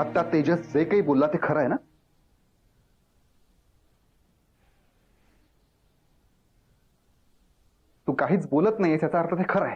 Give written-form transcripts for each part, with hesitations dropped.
आता तेजस जे काही बोलला ते खरं आहे ना? तू काहीच बोलत नाहीयेस याचा अर्थ ते खरं आहे,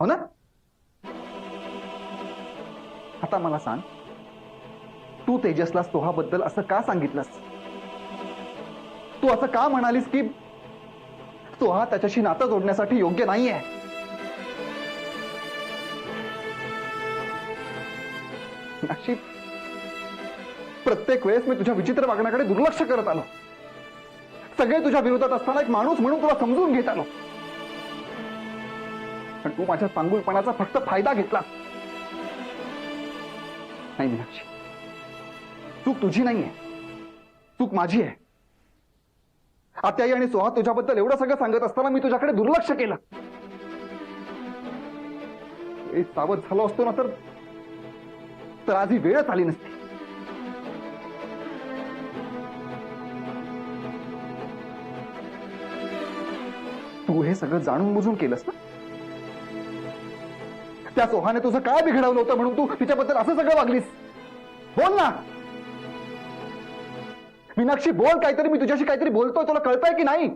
हो ना? आता मला सांग, तू तेजसला सोहाबद्दल असं का सांगितलंस? तू असं का म्हणालीस की सोहा त्याच्याशी नातं जोडण्यासाठी योग्य नाहीये? मीनाक्षी, प्रत्येक वेळेस मी तुझ्या विचित्र वागण्याकडे दुर्लक्ष करत आलो. सगळे तुझ्या विरोधात असताना एक माणूस म्हणून तुला समजून घेत आलो, पण तू माझ्या चांगुलपणाचा फक्त फायदा घेतला. नाही मीनाक्षी, चूक तुझी नाहीये, चूक माझी आहे. आत्याई आणि सोहा तुझ्याबद्दल एवढं सगळं सांगत असताना मी तुझ्याकडे दुर्लक्ष केलं. सावध झालो असतो ना तर आज ही वेळच आली नसती. तू हे सगळं जाणून बुजून केलंस ना? त्या सोहाने तुझं काय बिघडवलं होतं म्हणून तू तिच्याबद्दल असं सगळं वागलीस? बोल ना मीनाक्षी, बोल काहीतरी. मी तुझ्याशी काहीतरी बोलतोय, तुला कळतंय की नाही?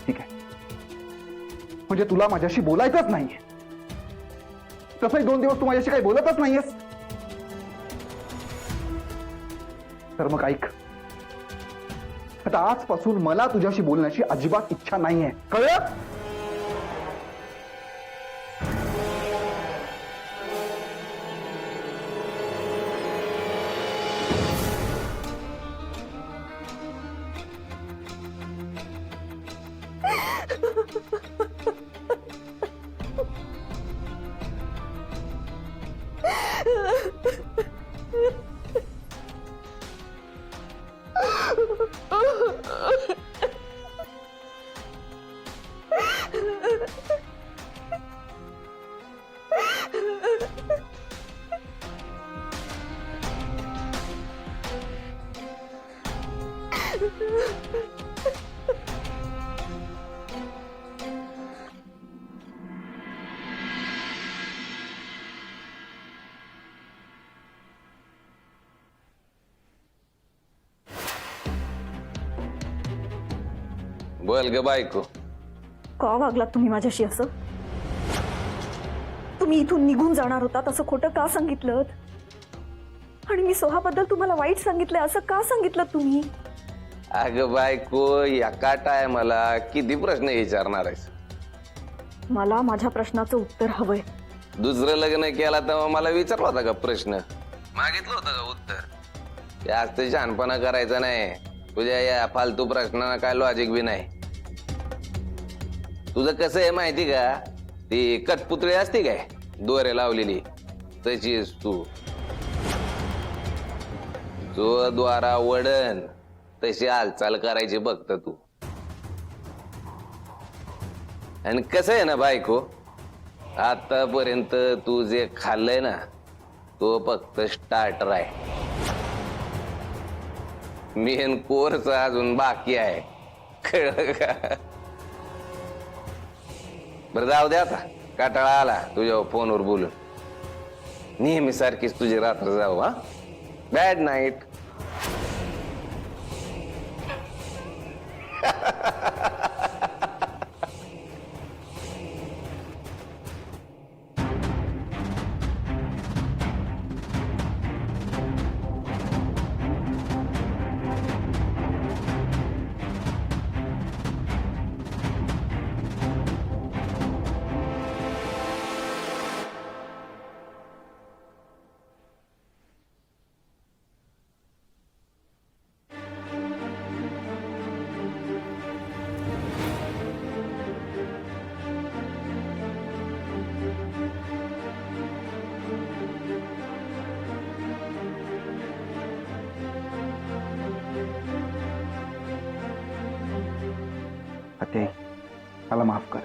ठीक आहे, म्हणजे तुला माझ्याशी बोलायचंच नाहीये. तसंही 2 दिवस तू माझ्याशी काही बोलतच नाहीयेस. तर मग ऐक, आता आजपासून मला तुझ्याशी बोलण्याची अजिबात इच्छा नाहीये, कळलं? बोल ग बायको. का वागलात तुम्ही माझ्याशी असं? तुम्ही इथून निघून जाणार होता तसं खोटं का सांगितलं? आणि मी सोहाबद्दल तुम्हाला वाईट सांगितलं असं का सांगितलं तुम्ही? अगं बायको, एका टायमाला किती प्रश्न विचारणार आहेस? मला माझ्या प्रश्नाचं उत्तर हवंय. दुसरं लग्न केला तेव्हा मला विचारला होता का प्रश्न? मागितलं होतं का उत्तर? जास्त शहाणपणा करायचा नाही. तुझ्या या फालतू प्रश्नांना काय लॉजिक बी नाही. तुझं कसं आहे माहिती का? ती कठपुतळी असते काय दोरे लावलेली, तशीच तू. जो द्वारा वडन तशी हालचाल करायची बघत तू. आणि कसं आहे ना बायको, आतापर्यंत तू जे खाल्लंय ना तो फक्त स्टार्टर आहे. मेन कोर्स अजून बाकी आहे, कळलं का? बरं जाऊ दे आता, काटाळा आला तुझ्या फोनवर बोलून. नेहमी सारखीच तुझी रात्र जाऊ. हा, बॅड नाईट. ते मला माफ कर.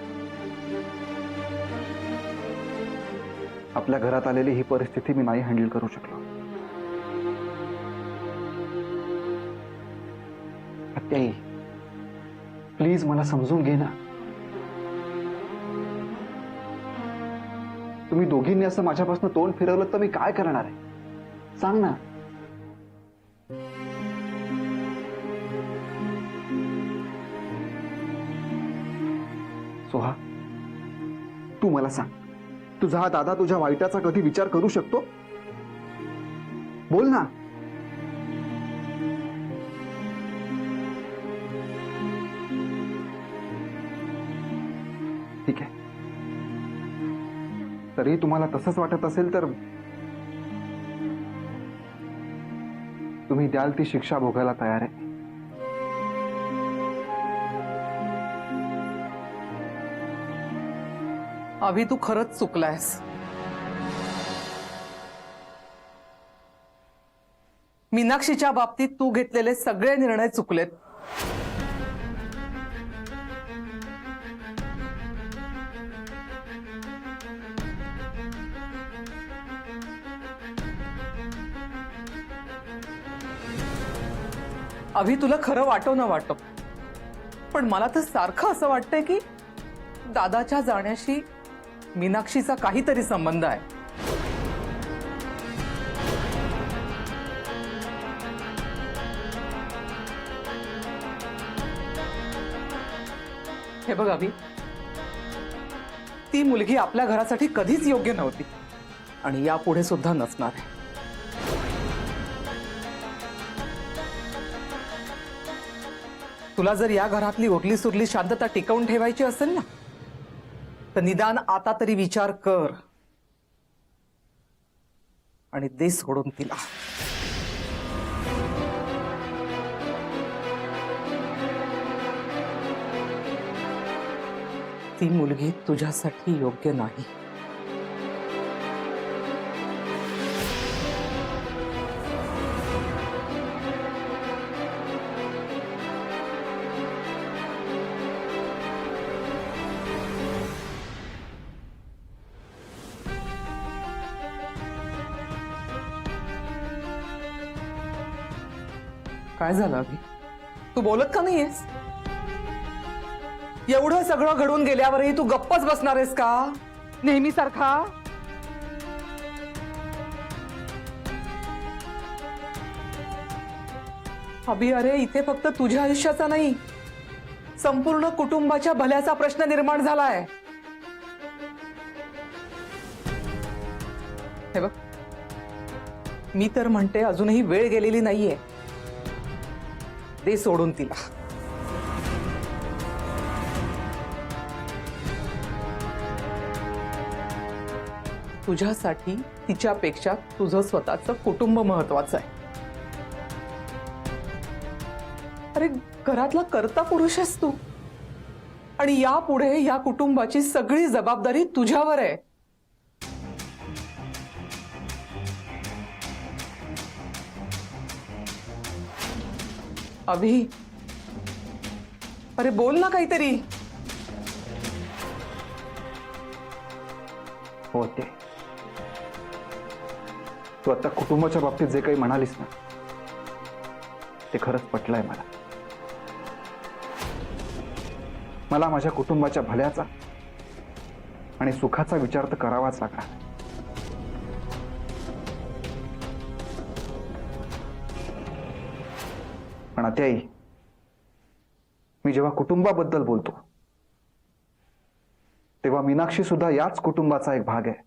आपल्या घरात आलेली ही परिस्थिती मी नाही हँडल करू शकलो. आत्याई, प्लीज मला समजून घे ना. तुम्ही दोघींनी असं माझ्यापासून तोंड फिरवलं तर मी काय करणार आहे, सांग ना. सोहा, तू मला सांग, तुझा हा दादा तुझ्या वाईटाचा कधी विचार करू शकतो? बोल ना. ठीक आहे, तरी तुम्हाला तसंच वाटत असेल तर तुम्ही द्याल ती शिक्षा भोगायला तयार आहे. अभि, तू खरंच चुकलायस. मीनाक्षीच्या बाबतीत तू घेतलेले सगळे निर्णय चुकलेत. अभि, तुला खरं वाटो न वाटो, पण मला तर सारखं असं वाटतंय की दादाच्या जाण्याशी मीनाक्षीचा काहीतरी संबंध आहे. हे बघ अभि, ती मुलगी आपल्या घरासाठी कधीच योग्य नव्हती आणि यापुढे सुद्धा नसणार आहे. तुला जर या घरातली उरली सुरली शांतता टिकवून ठेवायची असेल ना, तर निदान आता तरी विचार कर आणि दे सोडून तिला. ती मुलगी तुझ्यासाठी योग्य नाही. काय झालं अभि? तू बोलत का नाहीयेस? एवढं सगळं घडून गेल्यावरही तू गप्पच बसणार आहेस का नेहमीसारखा? अभि, अरे इथे फक्त तुझ्या आयुष्याचा नाही, संपूर्ण कुटुंबाच्या भल्याचा प्रश्न निर्माण झालाय. हे बघ, मी तर म्हणते अजूनही वेळ गेलेली नाहीये. दे सोडून तिला. तुझ्यासाठी तिच्यापेक्षा तुझं स्वतःचं कुटुंब महत्वाचं आहे. अरे घरातला कर्ता पुरुष आहेस तू, आणि यापुढे या कुटुंबाची सगळी जबाबदारी तुझ्यावर आहे. अभि, अरे बोल ना काहीतरी. हो, ते तू आता कुटुंबाच्या बाबतीत जे काही म्हणालीस ना, ते खरंच पटलंय मला. मला माझ्या कुटुंबाच्या भल्याचा आणि सुखाचा विचार तर करावाच लागणार. पण आत्याई, मी जेव्हा कुटुंबाबद्दल बोलतो तेव्हा मीनाक्षी सुद्धा याच कुटुंबाचा एक भाग आहे,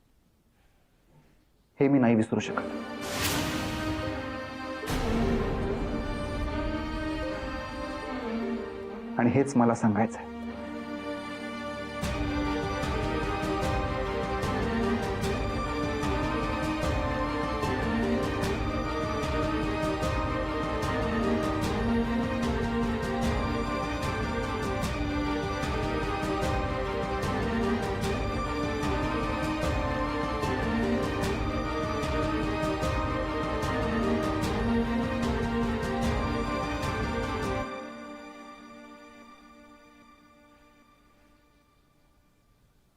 हे मी नाही विसरू शकत. आणि हेच मला सांगायचं आहे.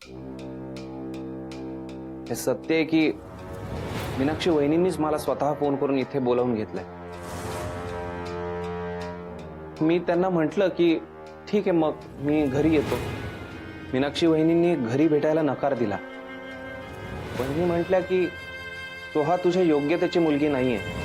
हे सत्य आहे की मीनाक्षी वहिनींनीच मला स्वतः फोन करून इथे बोलावून घेतलंय. मी त्यांना म्हटलं की ठीक आहे, मग मी घरी येतो. मीनाक्षी वहिनींनी घरी भेटायला नकार दिला. वहिनी म्हटल्या की सोहा तुझ्या योग्यतेची मुलगी नाहीये.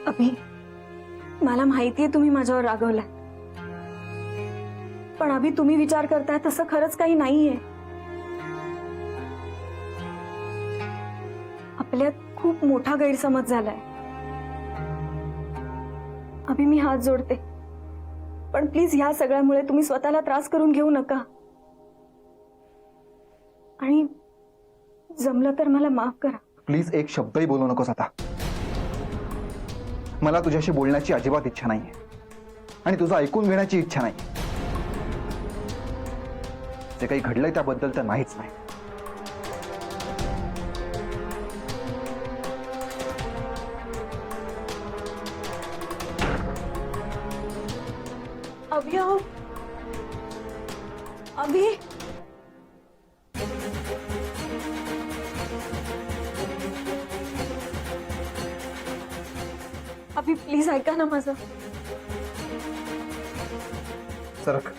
अभि, मला माहितीये तुम्ही माझ्यावर रागवलाय, पण अभि तुम्ही विचार करताय तसं खरंच काही नाहीये. आपल्यात खूप मोठा गैरसमज झालाय. अभि, मी हात जोडते, पण प्लीज ह्या सगळ्यामुळे तुम्ही स्वतःला त्रास करून घेऊ नका. आणि जमलं तर मला माफ करा. प्लीज एक शब्दही बोलू नकोस आता. मला तुझ्याशी बोलण्याची अजिबात इच्छा नाहीये आणि तुझं ऐकून घेण्याची इच्छा नाही. जे काही घडलंय त्याबद्दल तर नाहीच नाही. अभि, अहो. अभि, अभि प्लीज ऐका ना माझं. सरक.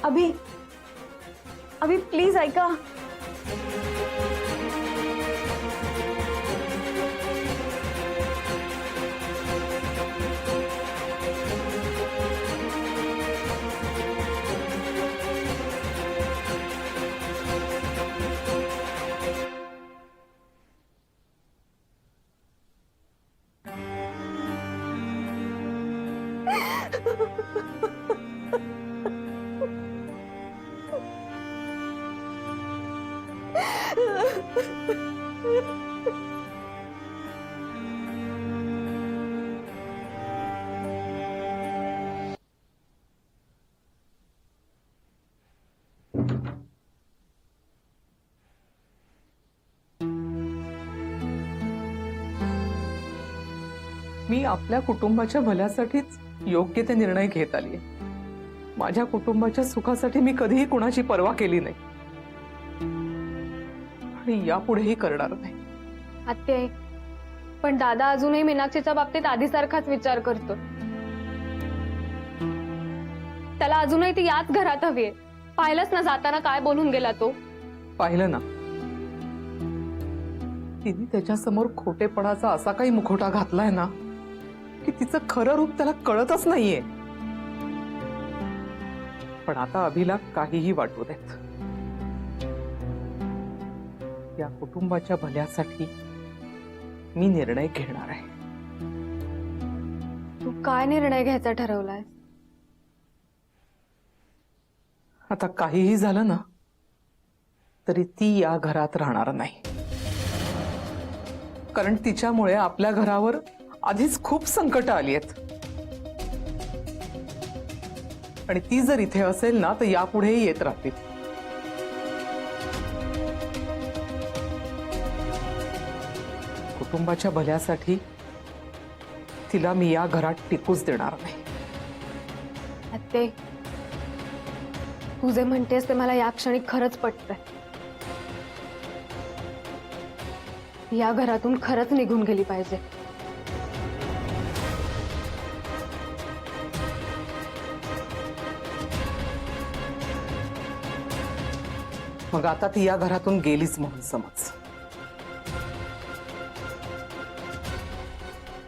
अभि, अभि प्लीज ऐका. मी आपल्या कुटुंबाच्या भल्यासाठीच योग्य ते निर्णय घेत आली. माझ्या कुटुंबाच्या सुखासाठी मी कधीही कुणाची पर्वा केली नाही आणि यापुढेही करणार नाही. आत्ते, पण दादा अजूनही मीनाक्षीच्या बाबतीत आधीसारखाच विचार करतो. त्याला अजूनही ती याच घरात हवीये. पाहिलंच ना जाताना काय बोलून गेला तो. पाहिलं ना, तिने त्याच्यासमोर खोटेपणाचा असा काही मुखवटा घातलाय ना की तिचं खरं रूप त्याला कळतच नाहीये. पण आता अभिला काहीही वाटू देत. या कुटुंबाच्या भल्यासाठी मी निर्णय घेणार आहे. तू काय निर्णय घ्यायचा ठरवलाय? आता काहीही झालं ना तरी ती या घरात राहणार नाही. कारण तिच्यामुळे आपल्या घरावर आधीच खूप संकट आली आहेत आणि ती जर इथे असेल ना तर यापुढेही येत राहतील. कुटुंबाच्या भल्यासाठी तिला मी या घरात टिकूच देणार नाही. आत्ते, तू जे म्हणतेस ते मला या क्षणी खरंच पटतंय. या घरातून खरंच निघून गेली पाहिजे. मग आता ती या घरातून गेलीच म्हणून समज.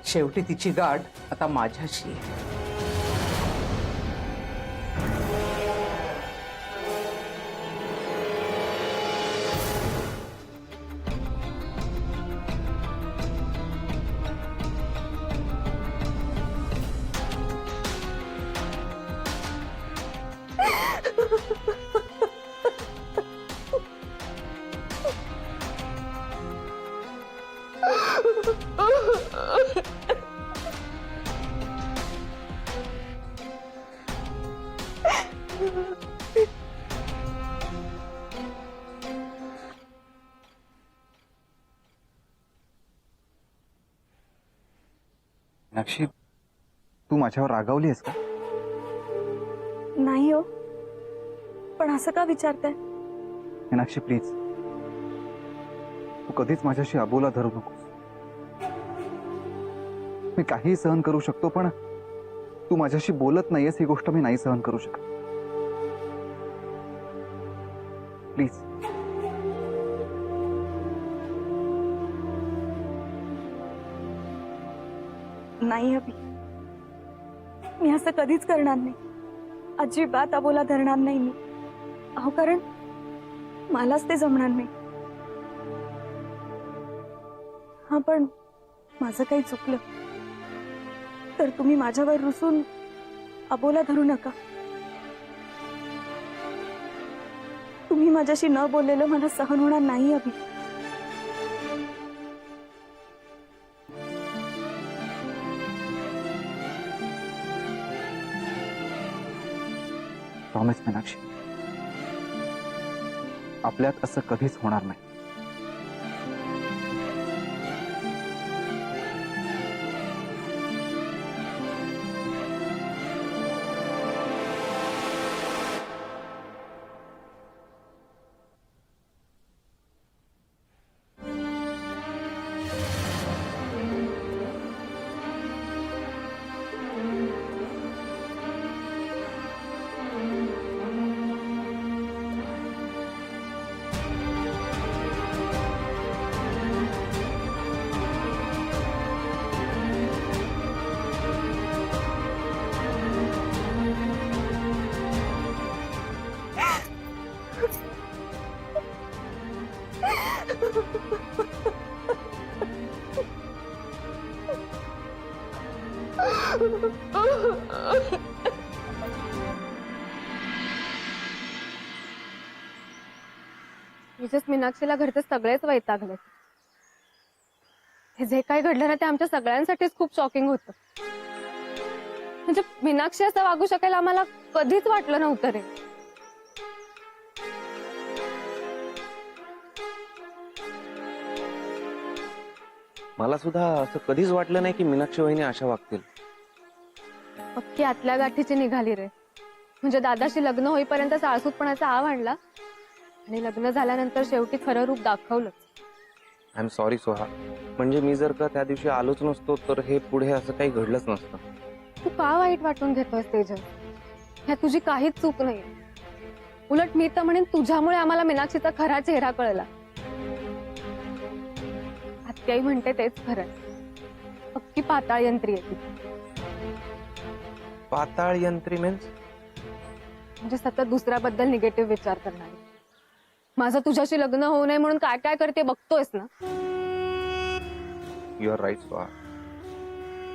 शेवटी तिची गाठ आता माझ्याशी आहे. मीनाक्षी, तू माझ्यावर रागावली आहेस का? नाही हो, पण असं का विचारताय? मीनाक्षी प्लीज, तू कधीच माझ्याशी अबोला धरू नकोस. मी काही सहन करू शकतो, पण तू माझ्याशी बोलत नाहीयेस ही गोष्ट मी नाही सहन करू शकत. प्लीज. नाही अभि, मी असं कधीच करणार नाही. अजिबात अबोला धरणार नाही मी. अहो, कारण मलाच ते जमणार नाही. हा, पण माझं काही चुकलं तर तुम्ही माझ्यावर रुसून अबोला धरू नका. तुम्ही माझ्याशी न बोललेलं मला सहन होणार नाही अभि. प्रॉमिस मीनाक्षी, आपल्यात असं कधीच होणार नाही. विशेष मीनाक्षीला घरचे सगळेच वैतागले. हे जे काही घडलं ना ते आमच्या सगळ्यांसाठीच खूप शॉकिंग होतं. म्हणजे मीनाक्षी असं वागू शकेल आम्हाला कधीच वाटलं नव्हतं रे. मला सुद्धा असं कधीच वाटलं नाही की मीनाक्षी वहिनी अशा वागतील. पक्की आतल्या गाठीची निघाली रे. म्हणजे दादाशी लग्न होईपर्यंत साळसूतपणाचा आव आणला आणि लग्न झाल्यानंतर शेवटी खरं रूप दाखवलं. I am sorry Soha. म्हणजे मी जर का त्या दिवशी आलोच नसतो तर हे पुढे असं काही घडलंच नसतं. तू का वाईट वाटून घेतोयस तेजस? ह्या तुझी काहीच चूक नाही. उलट मी तर म्हणेन तुझ्यामुळे आम्हाला मीनाक्षीचा खरा चेहरा कळला. आत्याई म्हणते तेच खरं. पक्की पाताळ यंत्री आहे ती. पाताळ यंत्री मीन्स? म्हणजे सतत दुसऱ्याबद्दल निगेटिव्ह विचार करणारी. माझं तुझ्याशी लग्न होऊ नये म्हणून काय काय करते बघतोयस ना. You are right Soha.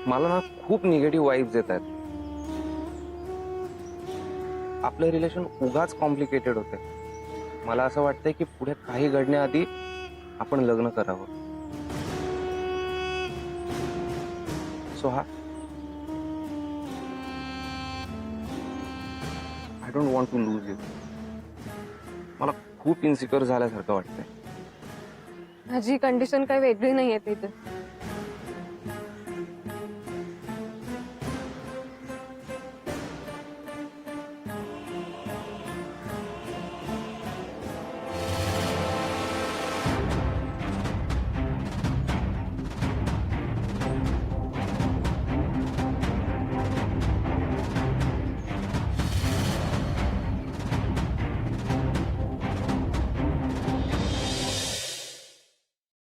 मला ना खूप निगेटिव्ह वाईब्स येत आहेत. आपलं रिलेशन उगाच कॉम्प्लिकेटेड होते. मला असं वाटतंय की पुढे काही घडण्याआधी आपण लग्न करावं. Soha, I don't want to lose you. मला खूप इन्सिक्युअर झाल्यासारखं वाटतंय. माझी कंडिशन काही वेगळी नाहीये तिथे.